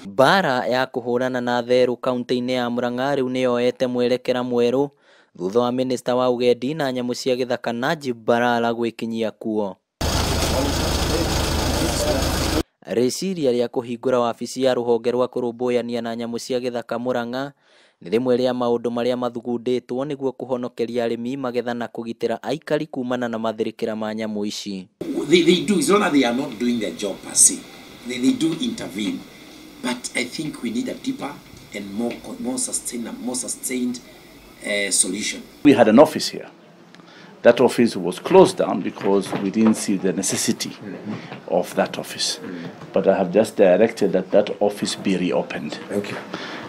Bara ya kuhurana na therũ kaunti-inĩ ya Murang'a rĩu nĩyoete mwerekera mwerũ thutha wa minista wa ugendi na nyamu cia githaka Najib Balala gwikinyia kuo. Rĩciria rĩa kũhingũra wabici ya rũhonge rwa kũrũmbũyania na nyamu cia githaka Murang'a nĩ rĩmwe rĩa maũndũ marĩa mathugundĩtwo nĩguo kũhonokeria arĩmi magetha na kugitira aikari kuumana na matharikira ma nyamu ici. They do, it's not that they are not doing their job per se. They do intervene. But I think we need a deeper and more sustained solution. We had an office here. That office was closed down because we didn't see the necessity of that office. But I have just directed that that office be reopened. Okay.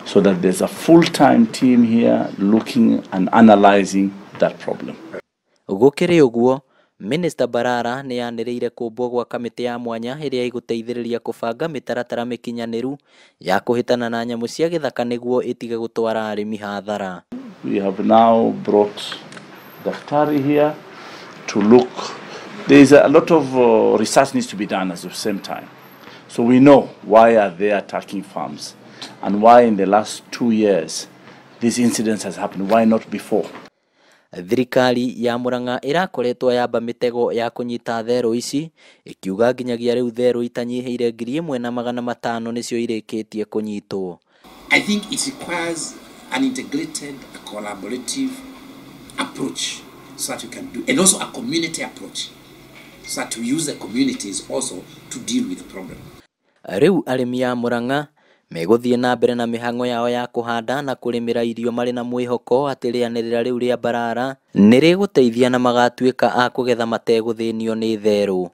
So that there's a full-time team here looking and analyzing that problem. Gũkĩrĩ ũguo, Minister Balala nĩ yanĩrĩire kũmbwo gwa kamĩtĩ ya mwanya ĩrĩa ĩgũteithĩrĩria kũbanga mĩtaratara mĩkinyanĩru ya kũhĩtana na nyamu cia githaka nĩguo ĩtige gũtwara arĩmi hathara. We have now brought Thirikari here to look. There is a lot of research needs to be done at the same time. So we know why are they attacking farms and why in the last 2 years these incidents has happened, why not before? Thirikari ya Murang'a irakoretwo yamba mitego ya kunyita therũ ici ikiuga nginyagia riu therũ itanyiheire 1,500 nicio irĩkĩtie kunyitwo. I think it requires an integrated, a collaborative approach so that we can do, and also a community approach so that we use the communities also to deal with the problem. Riu arĩmi a Murang'a megũthiĩ na mbere na mĩhang'o yao ya kũhanda na kũrĩmĩra irio marĩ na mwĩhoko atĩ rĩanĩrĩra rĩu rĩa Balala nĩ rĩgũteithia na magatuĩka a kũgetha mategũthĩnio nĩ therũ.